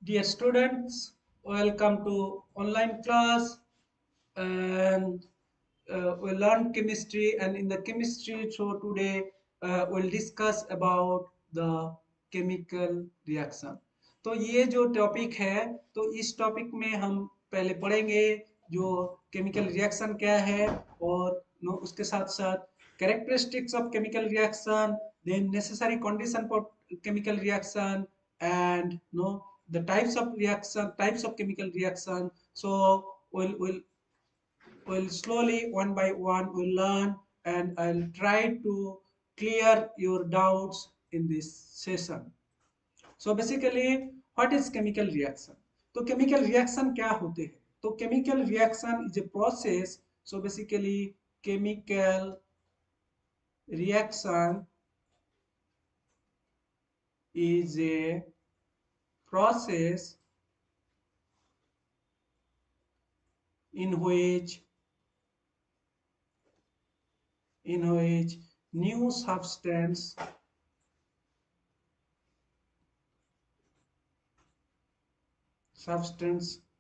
Dear students, welcome to online class and we learn chemistry and in the chemistry so today we'll discuss about the chemical reaction. तो ये जो topic है तो इस topic में हम पहले पढ़ेंगे जो केमिकल रिएक्शन क्या है और उसके साथ साथ characteristics of chemical reaction, then necessary condition for chemical reaction and the types of chemical reaction. So we'll slowly one by one we'll learn and I'll try to clear your doubts in this session. So basically what is chemical reaction? तो chemical reaction क्या होते हैं? तो chemical reaction is a process. So basically chemical reaction is a process in which new substance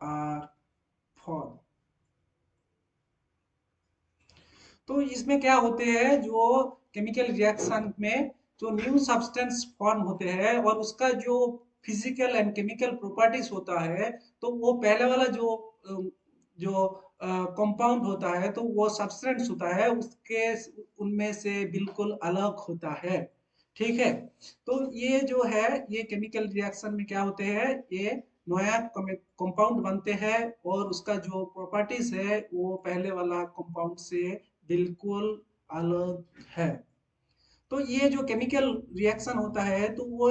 are formed. तो इसमें क्या होते हैं जो केमिकल रिएक्शन में जो न्यू सब्सटेंस फॉर्म होते हैं और उसका जो फिजिकल एंड केमिकल प्रॉपर्टीज होता है तो वो पहले वाला जो कंपाउंड होता है तो वो सब्सटेंस होता है उसके उनमें से बिल्कुल अलग होता है। ठीक है, तो ये जो है ये केमिकल रिएक्शन में क्या होते हैं, ये नया कंपाउंड बनते हैं और उसका जो प्रॉपर्टीज है वो पहले वाला कंपाउंड से बिल्कुल अलग है। तो ये जो केमिकल रिएक्शन होता है तो वो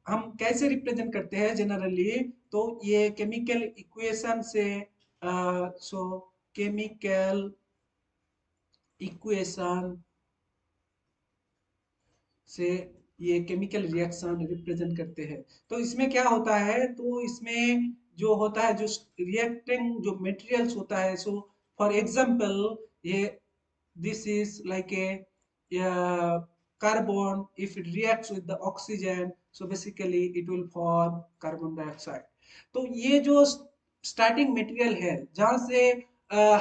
हम कैसे रिप्रेजेंट करते हैं जनरली, तो ये केमिकल इक्वेशन से सो केमिकल इक्वेशन से ये केमिकल रिएक्शन रिप्रेजेंट करते हैं। तो इसमें क्या होता है, तो इसमें जो होता है जो रिएक्टिंग जो मटेरियल्स होता है, सो फॉर एग्जांपल ये this is like a carbon. If it reacts with the oxygen, so basically it will form carbon dioxide. तो ये जो स्टार्टिंग मटेरियल है जहाँ से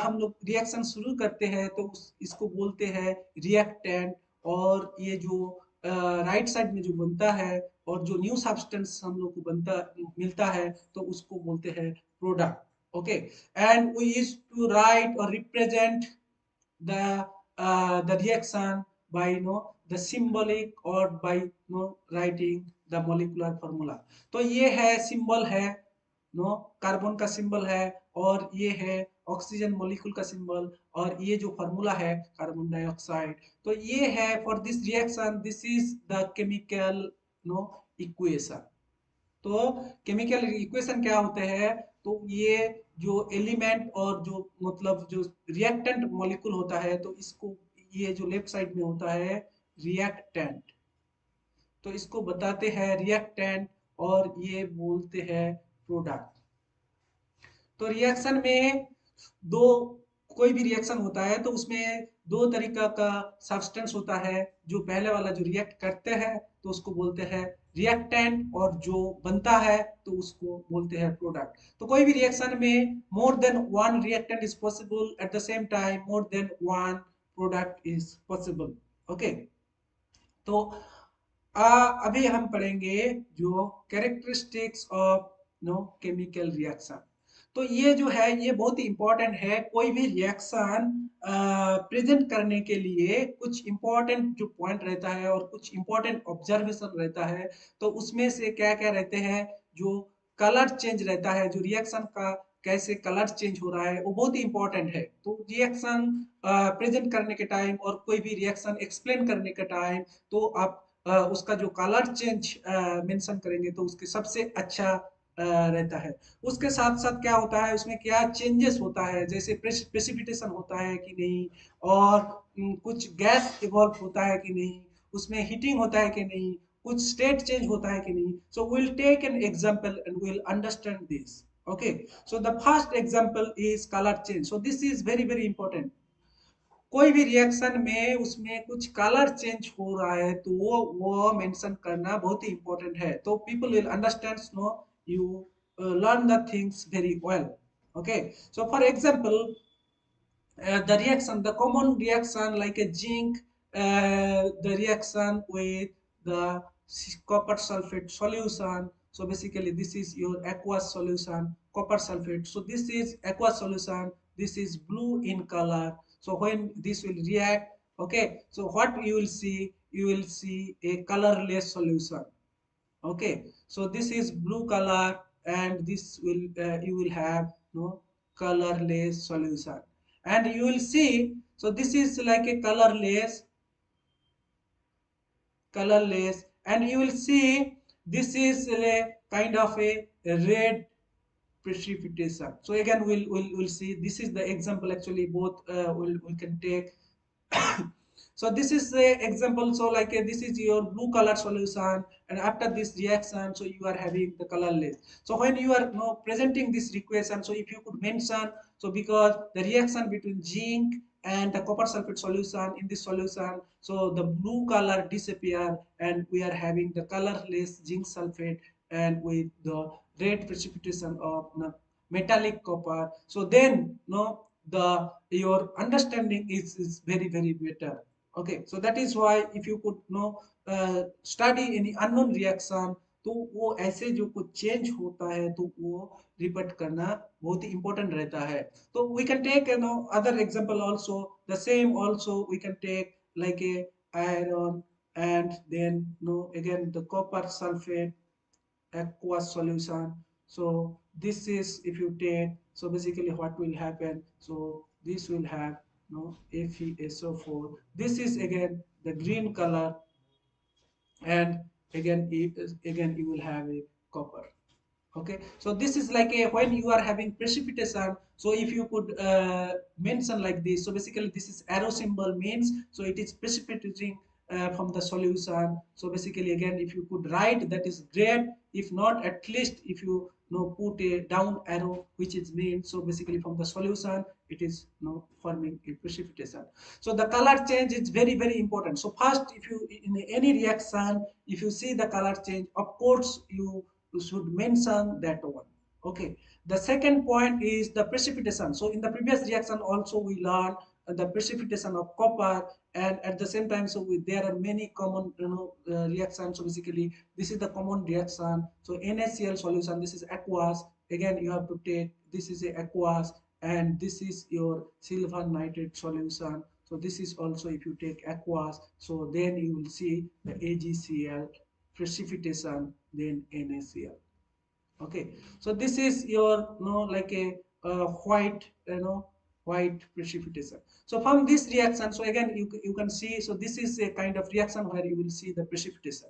हम लोग रिएक्शन शुरू करते हैं तो इसको बोलते हैं रिएक्टेंट। और ये जो राइट साइड में जो बनता है और जो न्यू सब्सटेंस हम लोग को बनता मिलता है तो उसको बोलते हैं product. Okay, and we use to write और represent the reaction by the symbolic or by writing the molecular formula. तो ये है सिंबल है कार्बन का सिंबल है और ये है ऑक्सीजन मॉलिक्यूल का सिंबल और ये जो फार्मूला है कार्बन डाइऑक्साइड। तो ये है for this reaction this is the chemical equation. तो केमिकल इक्वेशन क्या होते हैं, तो ये जो एलिमेंट और जो मतलब जो रिएक्टेंट मॉलिक्यूल होता है तो इसको ये जो लेफ्ट साइड में होता है रिएक्टेंट, तो इसको बताते हैं रिएक्टेंट और ये बोलते हैं प्रोडक्ट। तो रिएक्शन में दो कोई भी रिएक्शन होता है तो उसमें दो तरीका का सब्सटेंस होता है। जो पहले वाला जो रिएक्ट करते हैं तो उसको बोलते हैं रिएक्टेंट और जो बनता है तो उसको बोलते हैं प्रोडक्ट। तो कोई भी रिएक्शन में more than one reactant is possible, at the same time more than one product is possible. Okay, तो अभी हम पढ़ेंगे जो कैरेक्टरिस्टिक्स ऑफ केमिकल रिएक्शन। तो ये जो है ये बहुत ही इंपॉर्टेंट है। कोई भी रिएक्शन प्रेजेंट करने के लिए कुछ इंपॉर्टेंट जो पॉइंट रहता है और कुछ इंपॉर्टेंट ऑब्जर्वेशन रहता है। तो उसमें से क्या क्या रहते हैं, जो कलर चेंज रहता है, जो रिएक्शन का कैसे कलर चेंज हो रहा है वो बहुत ही इंपॉर्टेंट है। तो रिएक्शन प्रेजेंट करने के टाइम और कोई भी रिएक्शन एक्सप्लेन करने के टाइम तो आप उसका जो कलर चेंज मेंशन करेंगे तो उसके सबसे अच्छा रहता है। उसके साथ साथ क्या होता है उसमें क्या चेंजेस होता है, जैसे प्रेसिपिटेशन होता है कि नहीं, और कुछ गैस इवॉल्व होता है कि नहीं, उसमें हीटिंग होता है कि नहीं, कुछ स्टेट चेंज होता है कि नहीं। So will take an example and will understand this. Okay, so the first example is colour change. So this is very very important. कोई भी रिएक्शन में उसमें कुछ कलर चेंज हो रहा है तो वो मेंशन करना बहुत ही इंपॉर्टेंट है। तो people will understand no you learn the things very well. Okay, so for example, the reaction, the common reaction like a zinc, the reaction with the copper sulfate solution. So basically this is your aqueous solution, copper sulfate. So this is aqueous solution, this is blue in color. So when this will react, okay, so what you will see, you will see a colorless solution. Okay, so this is blue color, and this will you will have no colorless solution. And you will see, so this is like a colorless, and you will see this is a kind of a red precipitation. So again we'll see, this is the example, actually both we can take. So this is the example. So like this is your blue color solution, and after this reaction, so you are having the colorless. So when you are presenting this equation, so if you could mention, so because the reaction between zinc and the copper sulfate solution, in this solution, so the blue color disappear, and we are having the colorless zinc sulfate, and with the red precipitation of metallic copper. So then the your understanding is very very better. Okay, so that is why if you could study any unknown reaction, तो वो ऐसे जो कुछ change होता है तो वो repeat करना बहुत ही इंपॉर्टेंट रहता है. तो we can take other example also, the same also we can take like a iron, and then again the copper sulfate aqueous solution. So this is, if you take, so basically what will happen, so this will have FeSO4. This is again the green color, and again you will have a copper. Okay, so this is like a, when you are having precipitation, so if you could mention like this, so basically this is arrow symbol means, so it is precipitating from the solution. So basically again if you could write, that is great. If not, at least if you put a down arrow, which is means, so basically from the solution it is forming a precipitation. So the color change is very very important. So first, if you in any reaction, if you see the color change, of course you should mention that one. Okay, the second point is the precipitation. So in the previous reaction also we learned the precipitation of copper, and at the same time, so there are many common reactions. So basically this is the common reaction. So NaCl solution, this is aqueous, again you have to take, this is a aqueous, and this is your silver nitrate solution. So this is also, if you take aqueous, so then you will see the AgCl precipitation, then NaCl. Okay, so this is your like a white white precipitation. So from this reaction, so again you can see, so this is a kind of reaction where you will see the precipitation.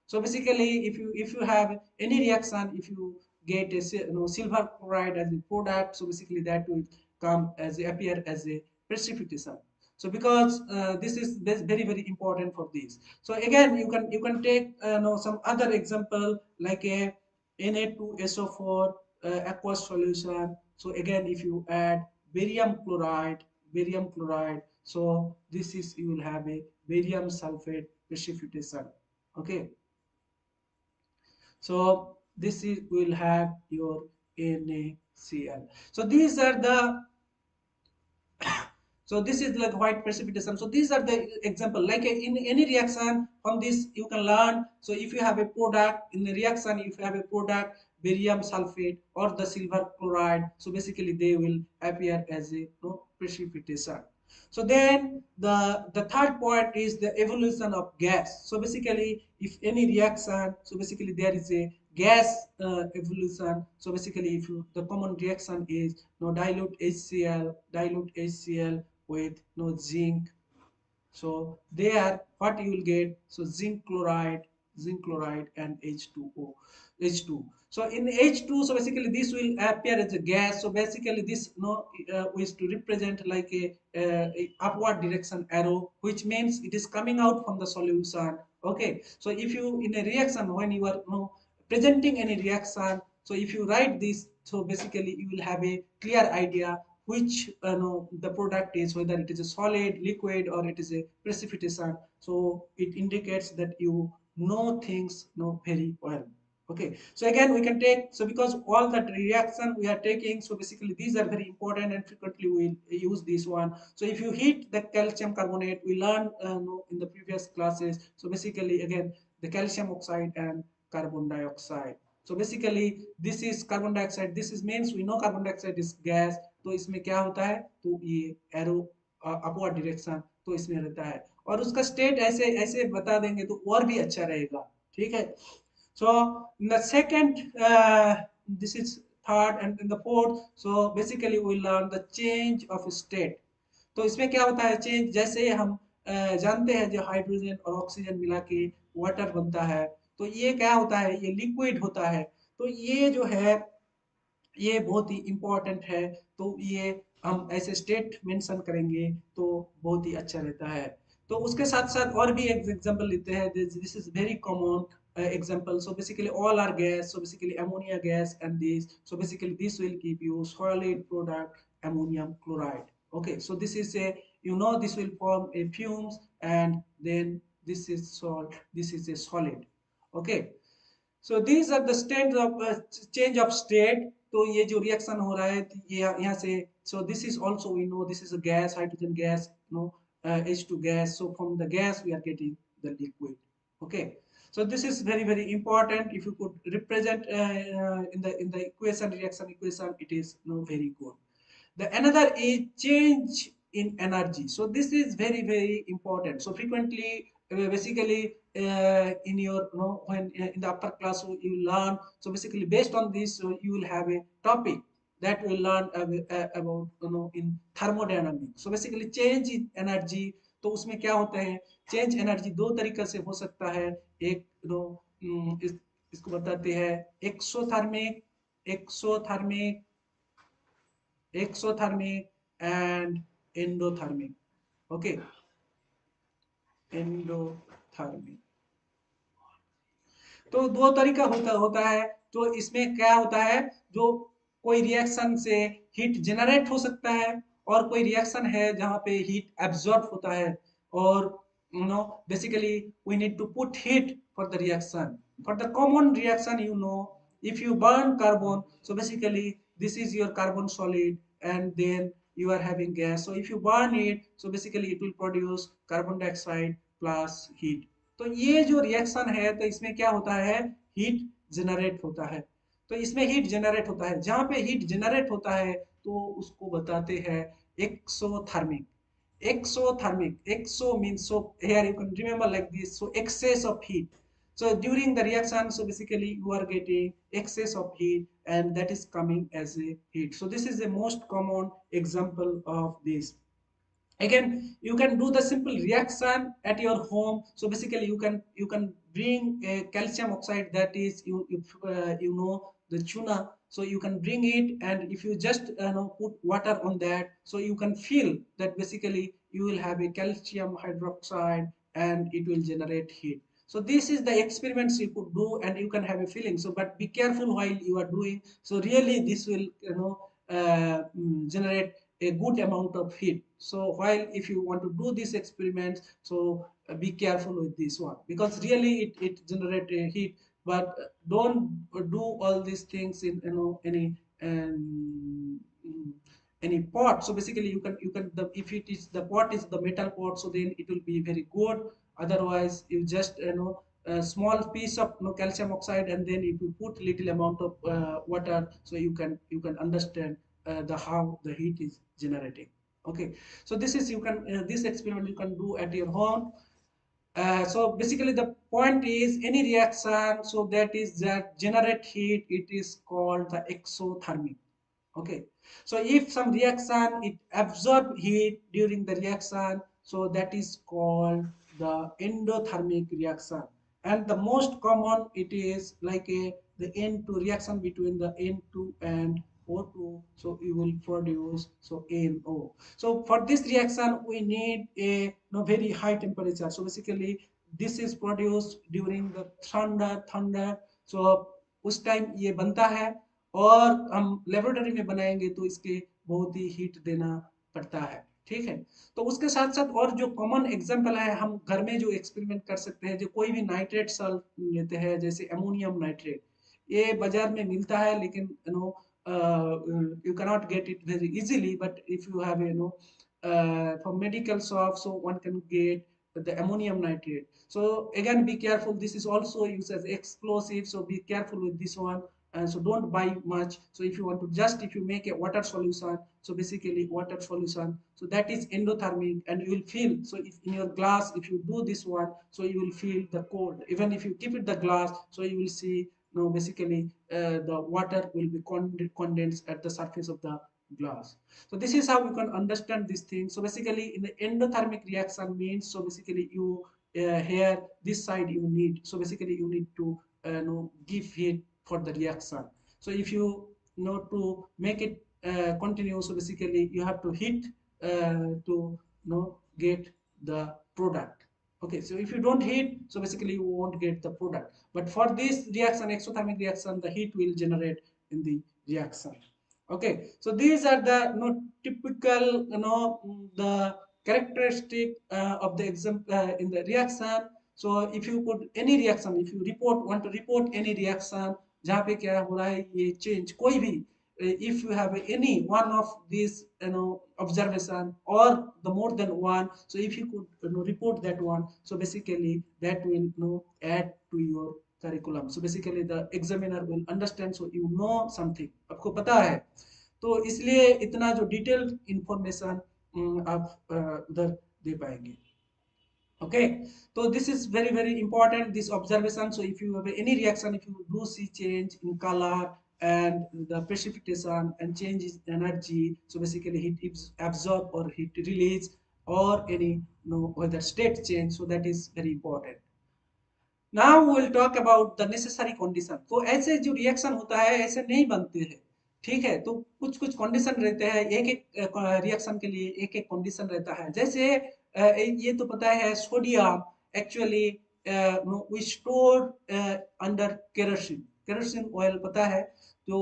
So basically if you have any reaction, if you get a silver chloride as a product, so basically that will come as appear as a precipitation. So because this is very very important for this. So again you can take some other example like a Na2SO4 aqueous solution. So again if you add barium chloride, so this is, you will have a barium sulfate precipitation. Okay, so this is, will have your NaCl. So these are the, so this is like white precipitation. So these are the example, like in any reaction, from this you can learn. So if you have a product in the reaction, if you have a product barium sulfate or the silver chloride, so basically they will appear as a precipitation. So then the third point is the evolution of gas. So basically if any reaction, so basically there is a gas evolution. So basically if you, the common reaction is dilute HCl with zinc. So there what you will get, so zinc chloride and H2. So in H2, so basically this will appear as a gas. So basically this is to represent like a upward direction arrow, which means it is coming out from the solution. Okay, so if you in a reaction, when you are presenting any reaction, so if you write this, so basically you will have a clear idea which the product is, whether it is a solid, liquid, or it is a precipitation. So it indicates that you know things very well. Okay, so again we can take, so because all the reaction we are taking, so basically these are very important and frequently we use this one. So if you heat the calcium carbonate, we learned in the previous classes, so basically again the calcium oxide and carbon dioxide. So basically this is carbon dioxide, this is means we know carbon dioxide is gas, तो इसमें क्या होता है, तो ये arrow upward direction तो इसमें रहता है, और उसका स्टेट ऐसे ऐसे बता देंगे तो और भी अच्छा रहेगा, ठीक है। So in the second, this is third, and in the fourth, so basically we learn the change of state. तो इसमें क्या होता है चेंज, जैसे हम जानते हैं जो हाइड्रोजन और ऑक्सीजन मिला के वाटर बनता है, तो ये क्या होता है, ये लिक्विड होता है। तो ये जो है ये बहुत ही इम्पोर्टेंट है, तो ये हम ऐसे स्टेट मेंशन करेंगे तो बहुत ही अच्छा रहता है। तो उसके साथ साथ और भी एक एग्जांपल लेते हैं, this is very common example. So basically all are gas, so basically ammonia gas and this, so basically this will give you solid product ammonium chloride. Okay, so this is a, this will form a fumes, and then this is salt, this is a solid. Okay, so these are the state of change of state. तो ये जो reaction हो रहा है तो ये यहाँ से, so this is also we know this is a gas, hydrogen gas, H2 gas. So from the gas we are getting the liquid. Okay, so this is very very important. If you could represent in the equation, reaction equation, it is very good. The another is change in energy. So this is very very important. So frequently, basically in your when in the upper class you learn. So basically based on this, so you will have a topic that will learn about in thermodynamics. So basically change in energy. तो उसमें क्या होता है, change energy दो तरीके से हो सकता है। एक इसको बताते हैं exothermic, exothermic exothermic and endothermic. Okay, endothermic, तो दो तरीका होता होता है। तो इसमें क्या होता है, जो कोई रिएक्शन से हीट जनरेट हो सकता है, और कोई रिएक्शन है जहां पे हीट एब्जॉर्ब होता है, और basically we need to put heat for the reaction. For the common reaction, if you burn carbon, so basically this is your carbon solid, and then you are having gas. So if you burn it, so basically it will produce carbon dioxide plus heat. तो ये जो reaction है, तो इसमें क्या होता है, heat generate होता है। तो इसमें हीट जनरेट होता है, जहां पे हीट जनरेट होता है तो उसको बताते हैं exothermic. Exothermic, exo means, so here you can remember like this, so excess of heat. So during the reaction, so basically you are getting excess of heat, and that is coming as a heat. So this is the most common example of this. Again, you can do the simple reaction at your home. So basically you can bring a calcium oxide, that is the tuna. So you can bring it, and if you just put water on that, so you can feel that basically you will have a calcium hydroxide, and it will generate heat. So this is the experiments you could do, and you can have a feeling. So but be careful while you are doing, so really this will generate a good amount of heat. So while if you want to do these experiments, so be careful with this one, because really it generate a heat. But don't do all these things in any pot. So basically you can if it is the pot is the metal pot, so then it will be very good. Otherwise you just a small piece of calcium oxide, and then if you put little amount of water, so you can understand the how the heat is generating. Okay, so this is you can this experiment you can do at your home. So basically the point is any reaction so that generate heat, it is called the exothermic. Okay, so if some reaction it absorb heat during the reaction, so that is called the endothermic reaction. And the most common it is like the N2 reaction between the N2 and O2, so you will produce so NO. So for this reaction we need a very high temperature. So basically this is produced during the thunder. So उस time ये बनता है, और हम laboratory में बनाएंगे तो इसके बहुत ही हीट देना पड़ता है। ठीक है, तो उसके साथ साथ और जो कॉमन एग्जांपल है, हम घर में जो एक्सपेरिमेंट कर सकते हैं, जो कोई भी नाइट्रेट सॉल्ट लेते हैं, जैसे अमोनियम नाइट्रेट, ये बाजार में मिलता है, लेकिन you cannot get it very easily, but if you have from medical shop, so one can get the ammonium nitrate. So again, be careful, this is also used as explosive, so be careful with this one. And so don't buy much. So if you want to just, if you make a water solution, so basically water solution, so that is endothermic, and you will feel, so if in your glass, if you do this one, so you will feel the cold. Even if you keep it the glass, so you will see, basically the water will be condensed at the surface of the glass. So this is how we can understand this thing. So basically in the endothermic reaction means, so basically you here this side you need, so basically you need to give heat for the reaction. So if you know to make it continue, so basically you have to heat to get the product. Okay, so if you don't heat, so basically you won't get the product. But for this reaction, exothermic reaction, the heat will generate in the reaction. Okay, so these are the typical the characteristic of the example in the reaction. So if you put any reaction, if you want to report any reaction जहाँ पे क्या हो रहा है ये change कोई भी, if you have any one of these observation or the more than one, so if you could report that one, so basically that will add to your curriculum. So basically the examiner will understand, so you know something, आपको पता है, तो इसलिए इतना जो detail information आप उधर दे पाएंगे. Okay, so this is very very important, this observation. So if you have any reaction, if you do see change in color and the precipitation and change in energy, so basically heat is absorb or heat release or any whether state change, so that is very important. Now we will talk about the necessary condition. तो ऐसे जो reaction होता है ऐसे नहीं बनते हैं, ठीक है, तो कुछ कुछ कंडीशन रहते हैं, एक एक रिएक्शन के लिए एक एक कंडीशन रहता है. जैसे ये तो पता है sodium actually we store under kerosene, kerosene oil पता है. तो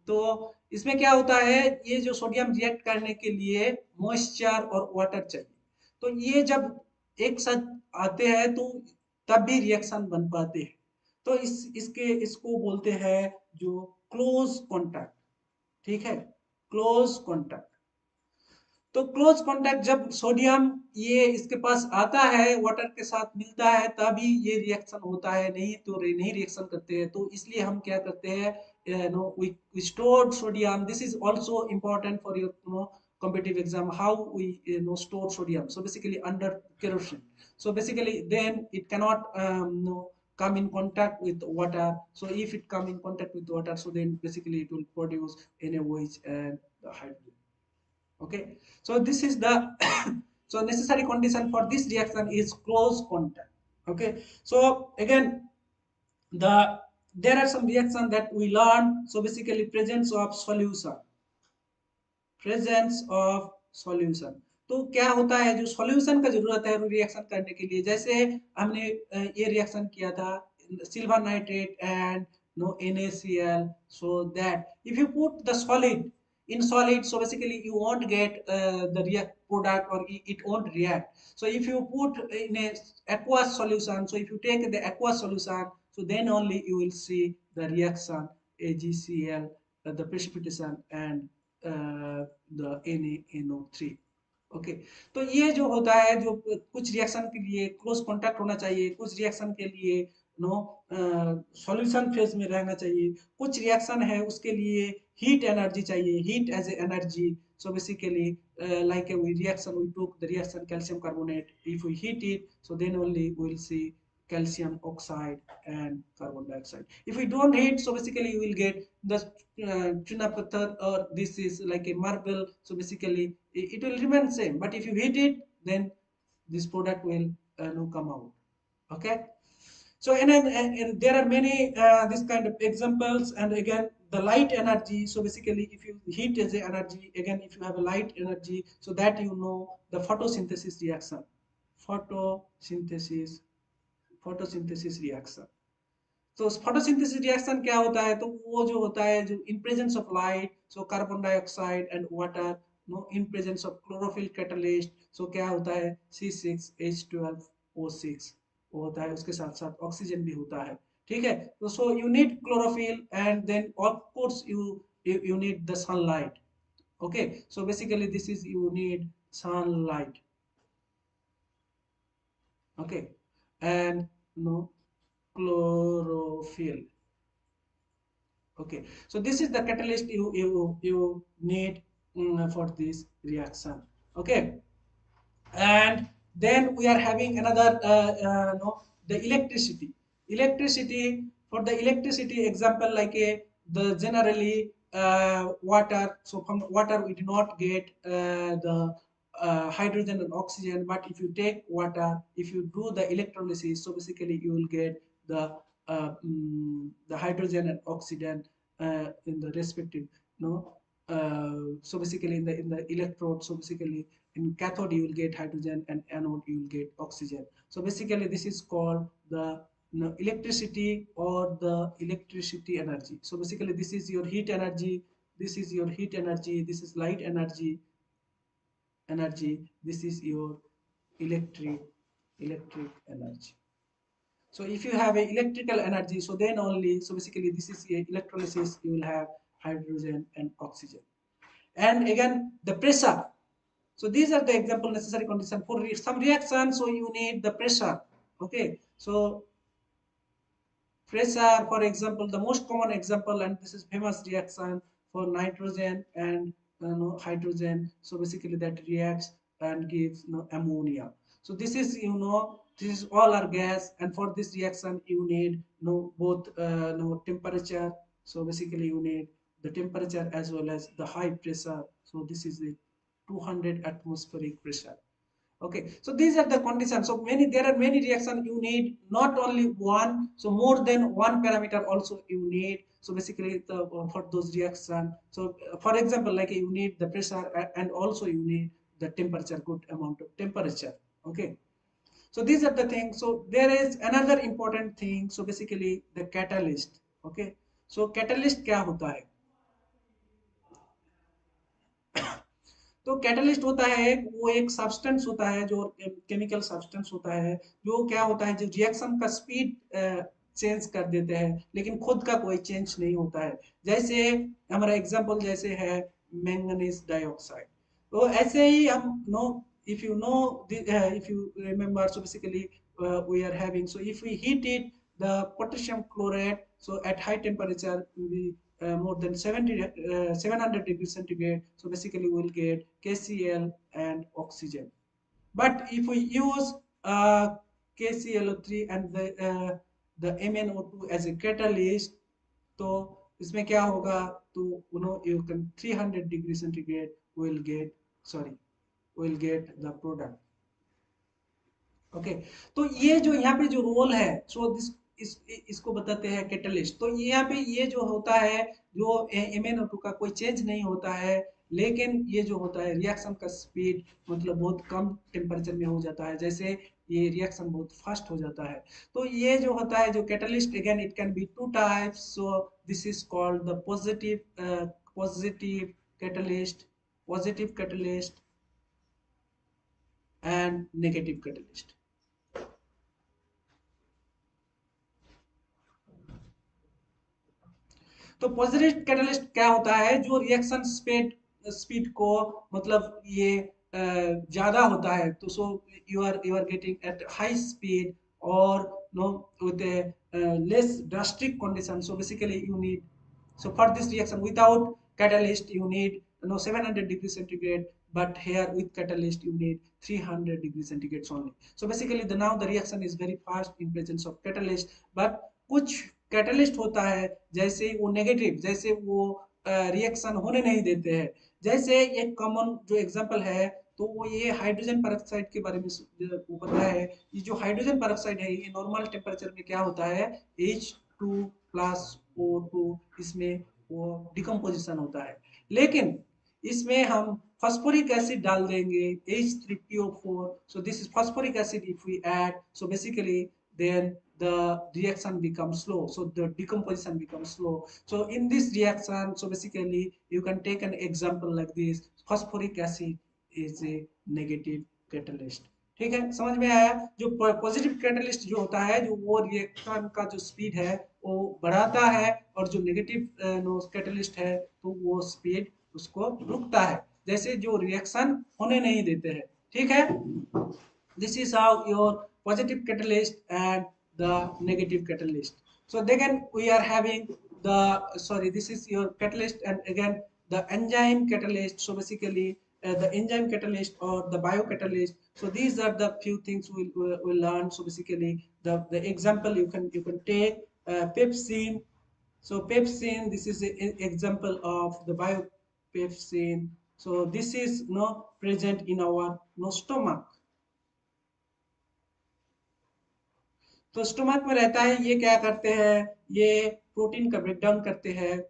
तो इसमें क्या होता है, ये जो सोडियम रिएक्ट करने के लिए मॉइस्चर और वाटर चाहिए. तो ये जब एक साथ आते हैं तो तब भी रिएक्शन बन पाते हैं. तो इसको बोलते हैं जो क्लोज कॉन्टैक्ट, ठीक है, क्लोज कॉन्टैक्ट. तो क्लोज कॉन्टैक्ट जब सोडियम ये इसके पास आता है वाटर के साथ मिलता है तभी ये रिएक्शन होता है, नहीं तो नहीं रिएक्शन करते हैं. तो इसलिए हम क्या करते हैं, we stored sodium. This is also important for your competitive exam, how we store sodium. So basically under kerosene, so basically then it cannot come in contact with water. So if it come in contact with water, so then basically it will produce NaOH and the hydrogen. Okay, so this is the so necessary condition for this reaction is close contact. Okay, so again there are some reaction that we learn. So basically presence of solution, presence of solution. तो क्या होता है, जो solution का जरूरत है reaction करने के लिए, जैसे हमने ये रिएक्शन किया था silver nitrate and NaCl, so that if you put the solid in solid, so basically you won't get the react product, or it won't react. So if you put in a aqueous solution, so if you take the aqueous solution, so then only you will see the reaction AgCl, the precipitation and the NaNO3. Okay, तो ये जो होता है, जो कुछ reaction के लिए close contact होना चाहिए, कुछ रिएक्शन के लिए सॉल्यूशन फेज में रहना चाहिए, कुछ रिएक्शन है उसके लिए हीट एनर्जी चाहिए, heat as a energy. So basically like we reaction, we took the reaction calcium carbonate, if we heat it, so then only we will see calcium oxide and carbon dioxide. If we don't heat, so basically you will get the chuna pathar, or this is like a marble. So basically it will remain same, but if you heat it, then this product will come out. Okay, so and there are many this kind of examples. And again the light energy, so basically if you heat as a energy, again if you have a light energy, so that the photosynthesis reaction, photosynthesis photosynthesis reaction. तो photosynthesis reaction क्या होता है, तो वो जो होता है, जो in presence of light, so carbon dioxide and water, in presence of chlorophyll catalyst, so क्या होता है C6H12O6 वो होता है, उसके साथ साथ ऑक्सीजन भी होता है. ठीक है। तो so you need chlorophyll and then of course you need the sunlight. Okay, so basically this is you need sunlight. Okay, and no chlorophyll. Okay, so this is the catalyst you need for this reaction. Okay, and then we are having another no, the electricity. For the electricity example, like a the generally water, so from water we do not get the hydrogen and oxygen, but if you take water, if you do the electrolysis, so basically you will get the hydrogen and oxygen in the respective, no, so basically in the electrode, so basically in cathode you will get hydrogen and anode you will get oxygen. So basically this is called the, you know, electricity or the electricity energy. So basically this is your heat energy, this is your heat energy, this is light energy, this is your electric energy. So if you have a electrical energy, so then only, so basically this is a electrolysis, you will have hydrogen and oxygen. And again the pressure. So these are the example necessary condition for some reaction. So you need the pressure. Okay. So pressure, for example, the most common example, and this is famous reaction for nitrogen and no, hydrogen. So basically that reacts and gives, no, ammonia. So this is, you know, this is all are gas, and for this reaction you need, no, both no, temperature. So basically you need the temperature as well as the high pressure. So this is the 200 atmospheric pressure. Okay, so these are the conditions. So many, there are many reactions you need, not only one, so more than one parameter also you need. So basically the, for those reaction, so for example, like you need the pressure and also you need the temperature, good amount of temperature. Okay, so these are the things. So there is another important thing, so basically the catalyst. Okay, so catalyst क्या होता है? तो catalyst होता है, वो एक substance होता है, जो केमिकल सब्सटेंस होता है, जो क्या होता है, जो रिएक्शन का स्पीड चेंज कर देते हैं, लेकिन खुद का कोई चेंज नहीं होता है। जैसे हमारा एग्जांपल जैसे है मैंगनीज डाइऑक्साइड। तो ऐसे ही हम no, if you know if you remember, so basically we are having, so if we heat it, the potassium chloride, so at high temperature we more than 700 degrees centigrade, so basically we'll get KCl and oxygen. But if we use KClO3 and the MnO2 as a catalyst, तो इसमें क्या होगा, तो you know you can 300 degree centigrade will get, sorry, will get the product. Okay, तो ये जो यहाँ पे जो रोल है, सो दिस इसको बताते हैं कैटलिस्ट। तो ये यहाँ पे ये जो होता है, जो MnO2 का कोई चेंज नहीं होता है, लेकिन ये जो होता है रिएक्शन का स्पीड मतलब बहुत कम टेम्परेचर में हो जाता है, जैसे ये रिएक्शन बहुत फास्ट हो जाता है। तो ये जो होता है जो catalyst, again it can be two types, so this is called the positive catalyst, positive catalyst and negative catalyst. तो पॉजिटिव कैटलिस्ट क्या होता है, जो रिएक्शन स्पीड स्पीड को मतलब ये ज्यादा होता है, तो so you are getting at high speed और no with less drastic condition. So basically you need, so for this reaction without catalyst you need, you know, 700 degrees centigrade, but here with catalyst you need 300 degrees centigrade only. So basically the now the reaction is very fast in presence of catalyst, but कुछ catalyst होता है जैसे वो negative, जैसे वो reaction होने नहीं देते हैं। जैसे एक कॉमन जो एग्जांपल है, तो वो ये हाइड्रोजन पेरोक्साइड के बारे में वो पता है। ये जो हाइड्रोजन पेरोक्साइड है, ये नॉर्मल टेम्परेचर में क्या होता है, H2 प्लस O2, इसमें वो डिकम्पोजिशन होता है। लेकिन इसमें हम फॉस्फोरिक एसिड डाल देंगे H3PO4, so this is phosphoric acid if we add, so basically then the reaction becomes slow, so the decomposition becomes slow. So in this reaction, so basically you can take an example like this, phosphoric acid is a negative catalyst, ठीक है, समझ में आया। जो positive catalyst जो होता है, जो वो रिएक्शन का जो स्पीड है वो बढ़ाता है, और जो नेगेटिव कैटलिस्ट है तो वो स्पीड उसको रुकता है, जैसे जो रिएक्शन होने नहीं देते हैं। ठीक है, this is how your positive catalyst and the negative catalyst. So again we are having the, sorry, this is your catalyst, and again the enzyme catalyst. So basically the enzyme catalyst or the biocatalyst. So these are the few things we'll learn. So basically the example you can take pepsin. So pepsin, this is an example of the biopepsin. So this is present in our stomach. तो stomach में रहता है, ये क्या करते हैं, ये protein का ब्रेकडाउन करते हैं,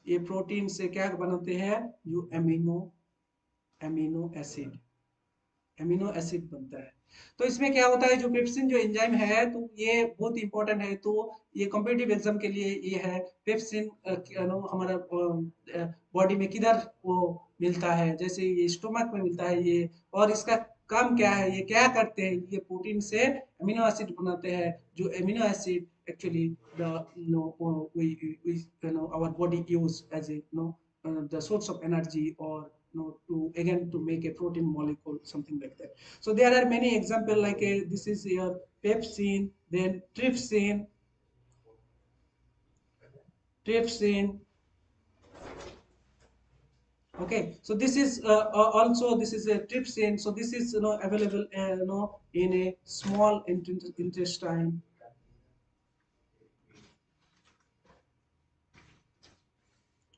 ये प्रोटीन से क्या बनाते हैं, जो amino amino acid amino acid बनता है। तो इसमें क्या होता है, जो पेप्सिन जो एंजाइम है, तो ये बहुत इंपॉर्टेंट है। तो ये कॉम्पिटिटिव एग्जाम के लिए ये है पेप्सिन, हमारा बॉडी में किधर वो मिलता है, जैसे ये स्टोमक में मिलता है ये। और इसका काम क्या है, ये क्या करते हैं, ये प्रोटीन से अमीनो एसिड बनाते हैं, जो amino acid actually the our body use as a the source of energy, or to again to make a protein molecule, something like that. So there are many example, like this is your pepsin, then trypsin. Okay, so this is also, this is a trypsin. So this is available in a small intestine.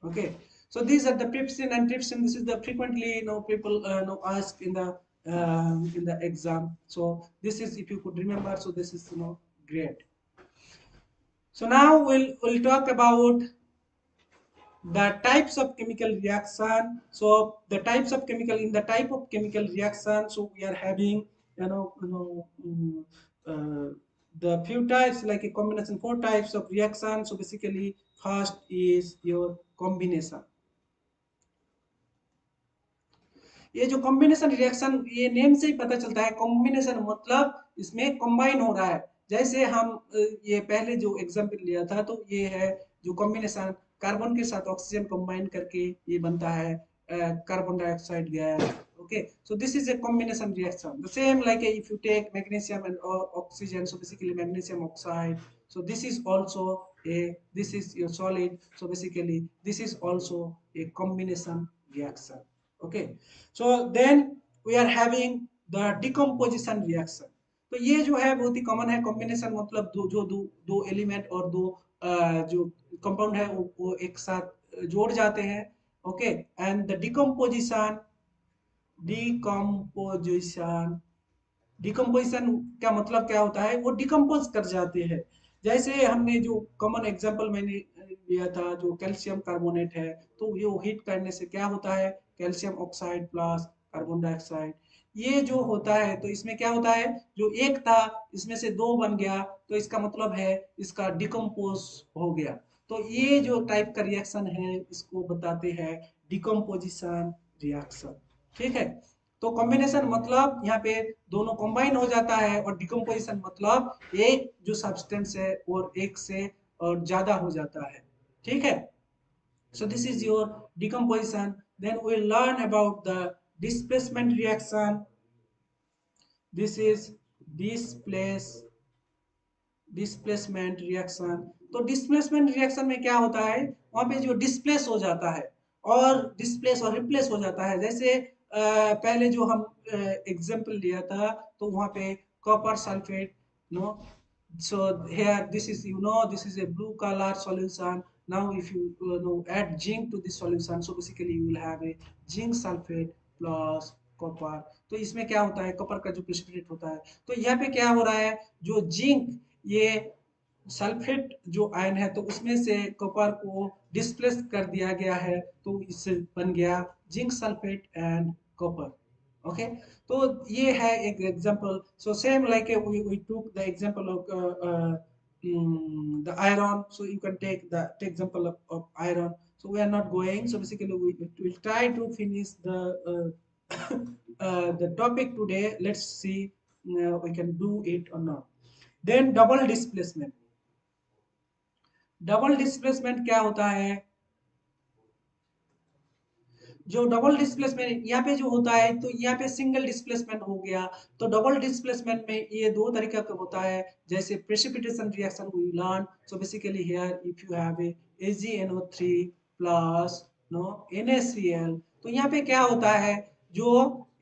Okay, so these are the trypsin and trypsin. This is the frequently people ask in the exam. So this is, if you could remember, so this is great. So now we'll talk about the types of chemical reaction. So the types of chemical, in the type of chemical reaction, so we are having the few types, like a combination, four types of reaction. So basically first is your combination. ये जो combination reaction, ये name से ही पता चलता है, combination मतलब इसमें combine हो रहा है। जैसे हम ये पहले जो एग्जांपल लिया था, तो ये है जो कॉम्बिनेशन, कार्बन के साथ ऑक्सीजन कंबाइन करके ये बनता है carbon dioxide gas. Okay, so this is a combination reaction, the same like if you take magnesium and oxygen, so basically magnesium oxide. So this is also this is your solid, so basically this is also a combination reaction. Okay, so then we are having the decomposition reaction. तो ये जो है बहुत ही common है। Combination मतलब दो element और दो जो कंपाउंड है वो एक साथ जोड़ जाते हैं। Okay, and the decomposition decomposition का मतलब क्या होता है, वो डिकम्पोज कर जाते हैं। जैसे हमने जो कॉमन एग्जांपल मैंने लिया था, जो कैल्शियम कार्बोनेट है, तो ये हीट करने से क्या होता है, calcium oxide plus carbon dioxide, ये जो होता है, तो इसमें क्या होता है, जो एक था इसमें से दो बन गया, तो इसका मतलब है इसका डिकम्पोज हो गया। तो ये जो टाइप का रिएक्शन है, इसको बताते हैं डिकम्पोजिशन रिएक्शन। ठीक है, तो कॉम्बिनेशन मतलब यहाँ पे दोनों कंबाइन हो जाता है, और डिकम्पोजिशन मतलब एक जो सब्सटेंस है और एक से और ज्यादा हो जाता है। ठीक है, so this is your decomposition. Then we learn about the displacement reaction. This is displace displacement reaction. तो डिस्प्लेसमेंट रिएक्शन में क्या होता है, वहां पे जो डिस्प्लेस हो जाता है और डिस्प्लेस और रिप्लेस हो जाता है। जैसे पहले जो हम एग्जांपल लिया था, तो वहां पे copper sulphate, no, so here this is, this is a blue color solution. Now if you add zinc to this solution, so basically you will have a zinc sulfate plus copper. तो इसमें क्या होता है, copper का जो precipitate होता है, तो यहाँ पे क्या हो रहा है, जो जिंक, ये सल्फेट जो आयन है, तो उसमें से कॉपर को डिस्प्लेस कर दिया गया है, तो इससे बन गया zinc sulphate and copper. Okay, तो ये है एक example. So same like we took the example of the iron, so you can take the example of iron. So we are not going, so basically we will try to finish the the topic today. Let's see we can do it or not. Then double displacement. Double displacement क्या होता है? जो double displacement यहाँ पे जो होता है, तो यहाँ पे सिंगल डिस्प्लेसमेंट हो गया। तो डबल डिस्प्लेसमेंट में ये दो तरीका का होता है, जैसे precipitation reaction we learn. So basically here if you have a AgNO3 plus no NaCl, तो यहाँ पे क्या होता है, जो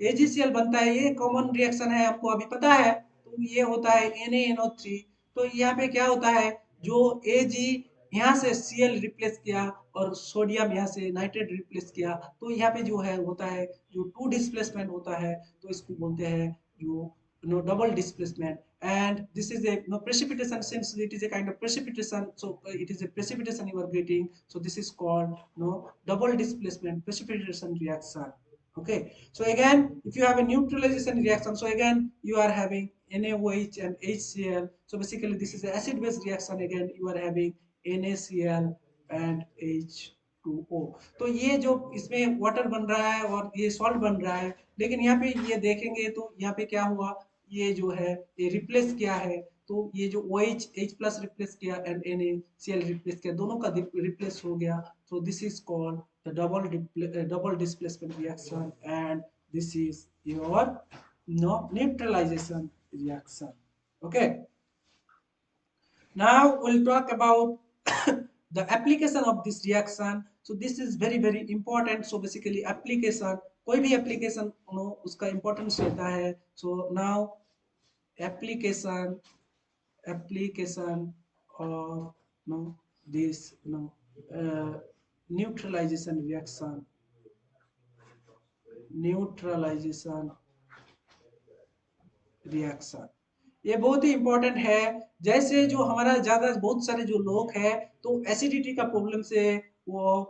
AgCl बनता है, ये कॉमन रिएक्शन है, आपको अभी पता है। तो ये होता है NaNO3। तो यहाँ पे क्या होता है, जो Ag यहाँ से Cl रिप्लेस किया और सोडियम यहाँ से नाइट्रेट रिप्लेस किया, तो यहाँ पे जो है होता है, जो टू डिस्प्लेसमेंट होता है, तो इसको बोलते हैं जो double displacement. And this is a precipitation, since it is a kind of precipitation, so it is a precipitation you are getting, so this is called double displacement precipitation reaction. Okay, so again if you have a neutralization reaction, so again you are having NaOH and HCl, so basically this is a acid base reaction, again you are having NaCl and H2O। तो ये जो इसमें water बन रहा है और ये salt बन रहा है, लेकिन यहाँ पे ये देखेंगे तो यहाँ पे क्या हुआ, ये जो है ये रिप्लेस किया है, तो ये जो OH H प्लस रिप्लेस किया एंड NaCl रिप्लेस किया, दोनों का रिप्लेस हो गया। so this is called the double displacement reaction, and this is your neutralization reaction। okay, now we'll talk about the application of this reaction। so this is very important। so basically application, कोई भी application उसका importance रहता है। so now application of this uh, neutralization reaction, ये बहुत ही important है। जैसे जो हमारा ज्यादा बहुत सारे जो लोग हैं, तो एसिडिटी का प्रॉब्लम से वो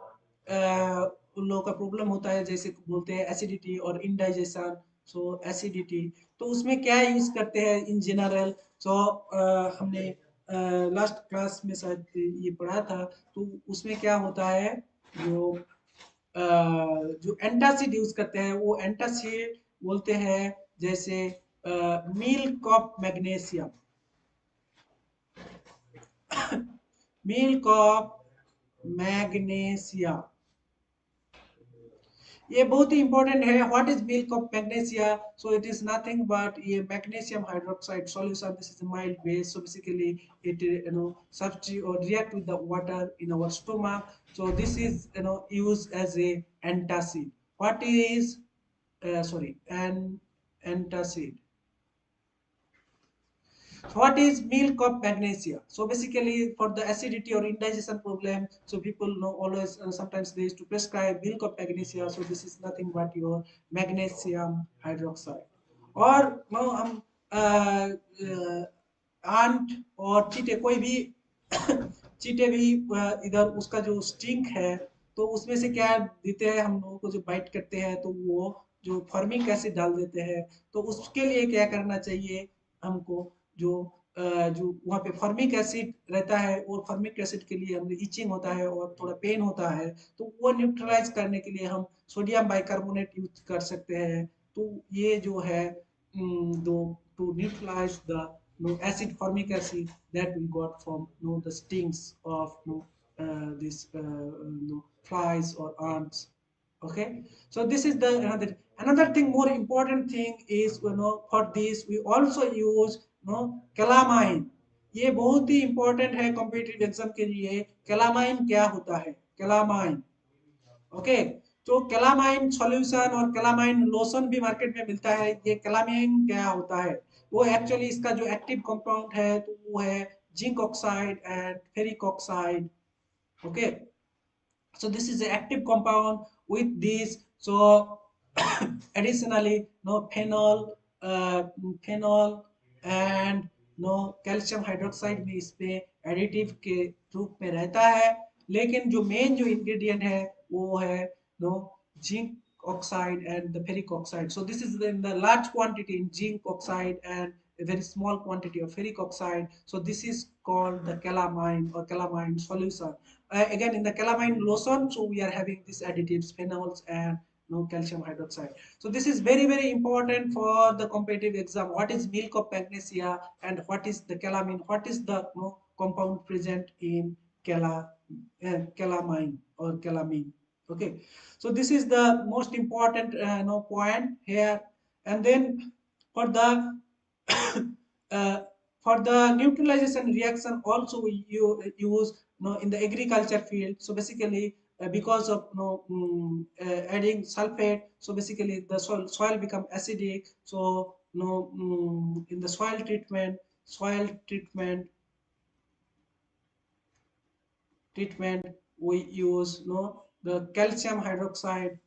उन लोगों का प्रॉब्लम होता है, जैसे बोलते हैं एसिडिटी और इंडाइजेशन। सो एसिडिटी, तो उसमें क्या यूज करते हैं इन जनरल। सो हमने लास्ट क्लास में शायद ये पढ़ा था, तो उसमें क्या होता है, जो जो एंटासिड यूज करते हैं, वो एंटासिड बोलते हैं, जैसे milk of magnesium, milk of magnesia, ये बहुत ही इंपॉर्टेंट है। What is milk of magnesia? So it is nothing but ये magnesium hydroxide solution, this is mild base. So basically it substitute or react with the water in our stomach, so this is used as a antacid। what is sorry an antacid? What is milk of magnesia? So basically for the acidity or indigestion problem, so people know always sometimes they used to prescribe milk of magnesia, so this is nothing but your magnesium hydroxide। और हम aunt और चीटे, कोई भी चीटे भी इधर उसका जो sting है, तो उसमें से क्या देते हैं हम लोगों को, जो बाइट करते हैं तो वो जो फॉर्मिक एसिड डाल देते हैं। तो उसके लिए क्या करना चाहिए हमको, जो जो वहाँ पे फॉर्मिक एसिड रहता है, और फॉर्मिक एसिड के लिए हमें इचिंग होता है और थोड़ा पेन होता है, तो वो न्यूट्रलाइज करने के लिए हम सोडियम बाइकार्बोनेट यूज कर सकते हैं। तो ये जो है दो to neutralise the acid, formic acid that we got from the stings of this flies or ants। okay, so this is the another thing, more important thing is for this we also use calamine। ये बहुत ही important है competitive exam के लिए। Calamine क्या होता है? Calamine, okay, तो कैलामाइन सॉल्यूशन और कैलामाइन लोशन भी मार्केट में मिलता है। ये कैलामाइन क्या होता है, वो एक्चुअली इसका जो एक्टिव कंपाउंड है, तो वो है zinc oxide and ferric oxide. Okay, so this is the active compound with this। so additionally phenol and calcium hydroxide भी इसमें एडिटिव के रूप में रहता है, लेकिन जो मेन जो इंग्रेडिएंट है वो है zinc oxide and the ferric oxide। so this is in the large quantity in zinc oxide and a very small quantity of ferric oxide, so this is called the calamine or calamine solution। again in the calamine lotion, so we are having these additives phenols and no calcium hydroxide. So this is very very important for the competitive exam. What is milk of magnesia and what is the calamine? What is the compound present in calamine or calamine? Okay, so this is the most important point here. And then for the uh, for the neutralization reaction also we use in the agriculture field. So basically because of adding sulfate, so basically the soil become acidic. So in the soil treatment we use the calcium hydroxide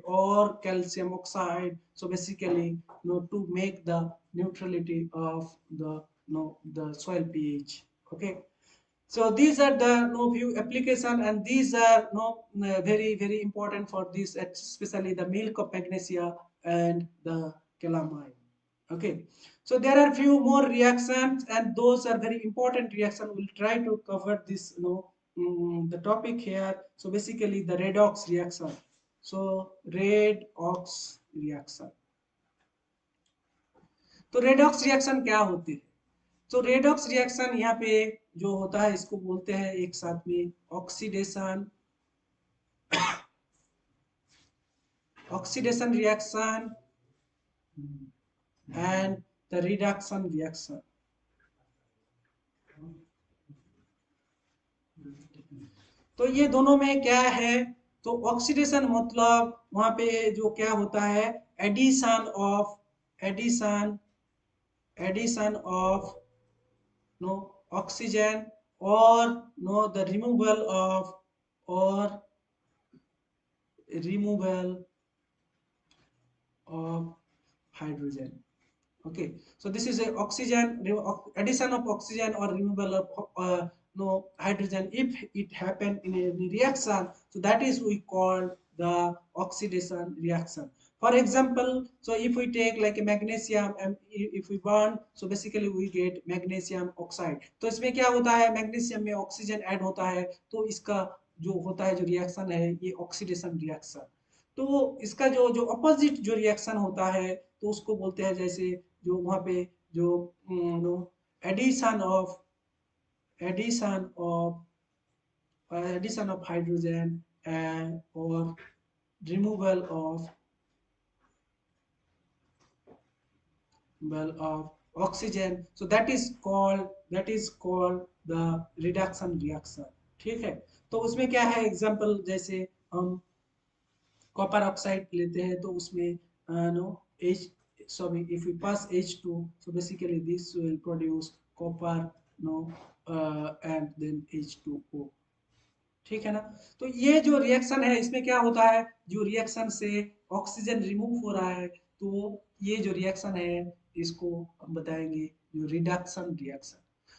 or calcium oxide. So basically to make the neutrality of the soil pH. Okay, so these are the few application, and these are very very important for this, especially the milk of magnesia and the calamine. Okay, so there are few more reactions, and those are very important reaction. We'll try to cover this the topic here. So basically the redox reaction. So redox reaction. तो redox reaction क्या होते हैं? तो redox reaction यहाँ पे जो होता है इसको बोलते हैं एक साथ में oxidation reaction and the reduction reaction. तो ये दोनों में क्या है? तो ऑक्सीडेशन मतलब वहां पे जो क्या होता है, एडिशन एडिशन ऑफ ऑक्सीजन और the removal of hydrogen. Okay, so this is a addition of oxygen or removal of hydrogen. If it happen in a reaction, so that is we call the oxidation reaction. For example, so if we take like a magnesium and if we burn, so basically we get magnesium oxide. तो इसमें क्या होता है, magnesium में oxygen add होता है, तो इसका जो होता है जो रिएक्शन है ये ऑक्सीडेशन रिएक्शन. तो इसका जो जो अपोजिट जो रिएक्शन होता है तो उसको बोलते हैं, जैसे जो वहां पे जो addition of addition of addition of hydrogen और removal of oxygen. So that is called the reduction reaction. ठीक है, तो उसमें क्या है एग्जांपल, जैसे हम कॉपर ऑक्साइड लेते हैं तो उसमें no H, sorry, if we pass H2, so basically this will produce copper and then H2O. ठीक है ना. तो ये जो रिएक्शन है इसमें क्या होता है, जो रिएक्शन से ऑक्सीजन रिमूव हो रहा है, तो ये जो रिएक्शन है इसको हम बताएंगे जो reduction reaction.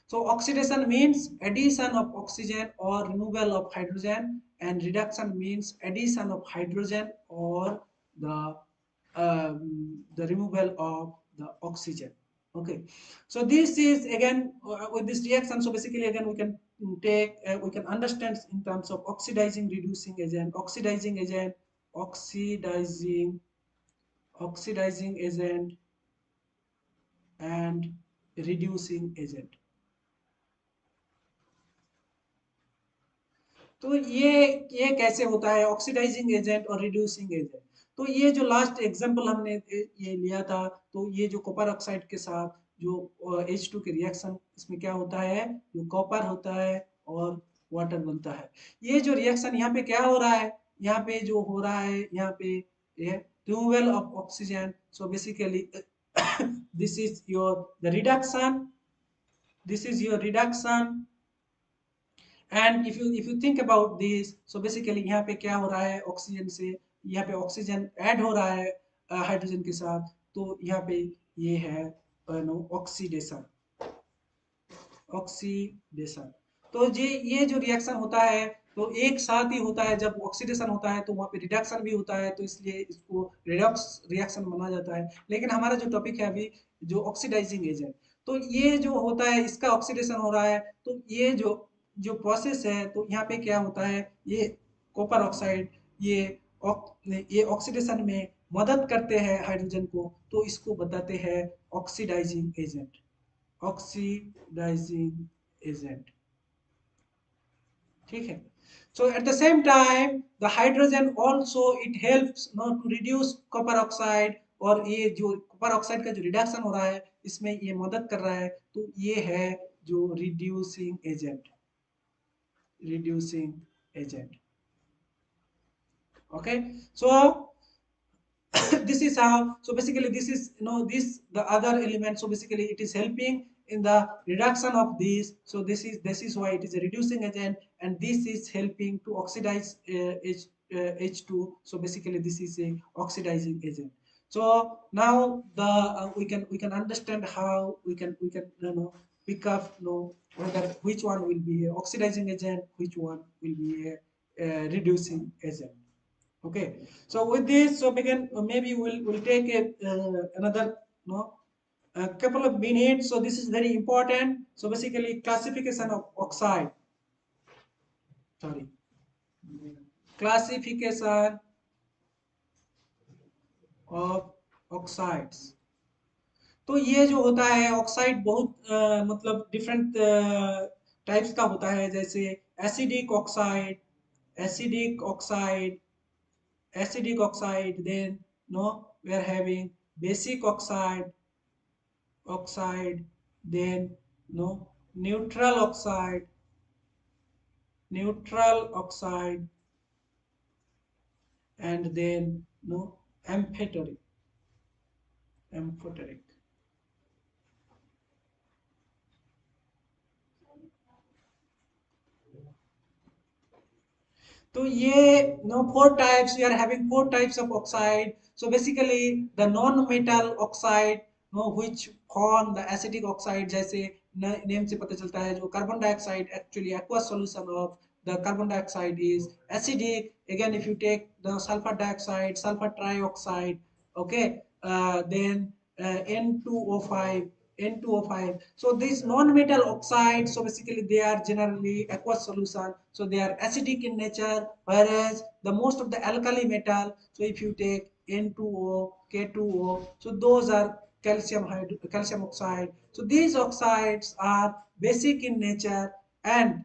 So oxidation means addition of oxygen or removal of hydrogen, and reduction means addition of hydrogen or the removal of the oxygen. Okay, so this is again with this reaction. So basically again we can take we can understand in terms of oxidizing reducing agent, oxidizing agent and reducing agent. तो ये कैसे होता है oxidising agent और reducing agent. तो ये जो last example हमने ये लिया था, तो ये जो कॉपर ऑक्साइड के साथ जो H2 के रिएक्शन, इसमें क्या होता है, जो कॉपर होता है और वाटर बनता है. ये जो रिएक्शन यहाँ पे क्या हो रहा है, यहाँ पे जो हो रहा है यहाँ पे ये removal of oxygen. So basically this is your the reduction, this is your reduction. And if you think about this, so basically यहाँ पे क्या हो रहा है, ऑक्सीजन से यहाँ पे ऑक्सीजन ऐड हो रहा है हाइड्रोजन के साथ, तो यहाँ पे ये है ऑक्सीडेशन. तो ये जो रिएक्शन होता है तो एक साथ ही होता है. जब ऑक्सीडेशन होता है तो वहाँ पे रिडक्शन भी होता है, तो इसलिए इसको रिडॉक्स रिएक्शन माना जाता है. लेकिन हमारा जो टॉपिक है अभी जो ऑक्सीडाइजिंग एजेंट, तो ये जो होता है इसका ऑक्सीडेशन हो रहा है. तो ये जो प्रोसेस है, तो यहाँ पे क्या होता है, ये कॉपर ऑक्साइड ये ये ऑक्सीडेशन में मदद करते हैं हाइड्रोजन को, तो इसको बताते हैं ऑक्सीडाइजिंग एजेंट। ऑक्सीडाइजिंग एजेंट, ठीक है। So at the same time the hydrogen also it helps to reduce copper oxide, और ये जो कॉपर ऑक्साइड का जो रिडक्शन हो रहा है इसमें ये मदद कर रहा है, तो ये है जो reducing agent, reducing agent. Okay, so this is how, so basically this is this the other element, so basically it is helping in the reduction of this, so this is why it is a reducing agent, and this is helping to oxidize H2, so basically this is a oxidizing agent. So now the we can understand how we can pick up whether which one will be a oxidizing agent, which one will be a reducing agent. Okay, so with this, so begin maybe we'll take another a couple of minutes. So this is very important. So basically, classification of oxide. Sorry, classification of oxides. तो ये जो होता है oxide बहुत मतलब different types का होता है, जैसे acidic oxide, acidic oxide, acidic oxide, then we are having basic oxide, then neutral oxide, and then amphoteric, amphoteric. So ये four types, we are having four types of oxide. So basically the non-metal oxide which form the acidic oxide, जैसे name से पता चलता है जो carbon dioxide actually aqueous solution of the carbon dioxide is acidic. Again if you take the sulfur dioxide, sulfur trioxide, okay, then N2O5, N2O5. So these non-metal oxides, so basically they are generally aqueous solution, so they are acidic in nature, whereas the most of the alkali metal, so if you take N2O, K2O, so those are calcium oxide. So these oxides are basic in nature, and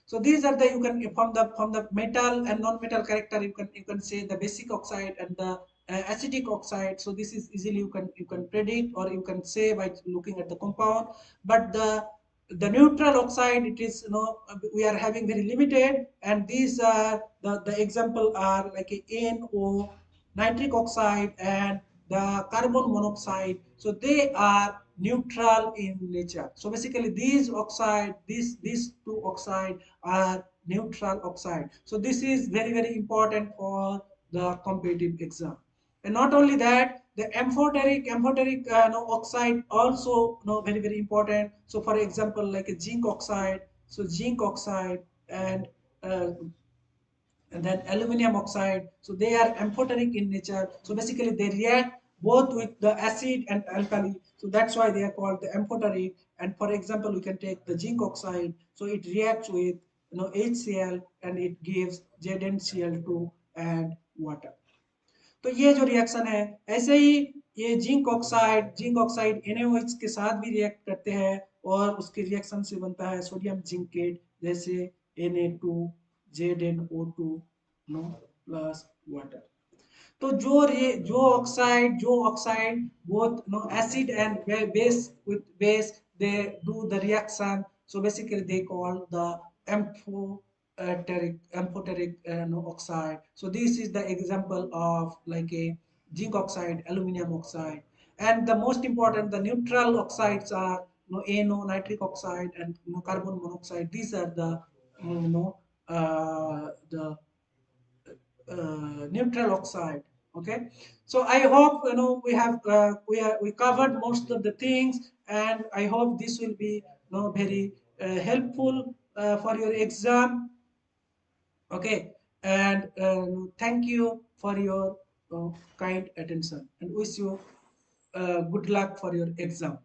so these are the, you can from the metal and non-metal character, you can say the basic oxide and the acidic oxide. So this is easily you can predict, or you can say by looking at the compound. But the neutral oxide, it is we are having very limited, and these are the example are like a NO, nitric oxide, and the carbon monoxide. So they are neutral in nature. So basically these oxide, these two oxide are neutral oxide. So this is very important for the competitive exam. And not only that, the amphoteric oxide also very important. So for example, like a zinc oxide, so zinc oxide, uh, and then aluminum oxide, so they are amphoteric in nature. So basically they react both with the acid and alkali, so that's why they are called the amphoteric. And for example, we can take the zinc oxide, so it reacts with HCl, and it gives ZnCl2 and water. तो ये जो reaction है, ऐसे ही ये zinc oxide NaOH के साथ भी react करते हैं, और उसके रिएक्शन से बनता है सोडियम जिंकेट, जैसे Na2ZnO2 नो प्लस वाटर। तो जो oxide both acid and base, with base they do the reaction, so basically they call the amphoteric oxide. So this is the example of like a zinc oxide, aluminum oxide. And the most important, the neutral oxides are NO, nitric oxide, and carbon monoxide. These are the the neutral oxide. Okay, so I hope we have we covered most of the things, and I hope this will be very helpful for your exam. Okay, and thank you for your kind attention, and wish you good luck for your exam.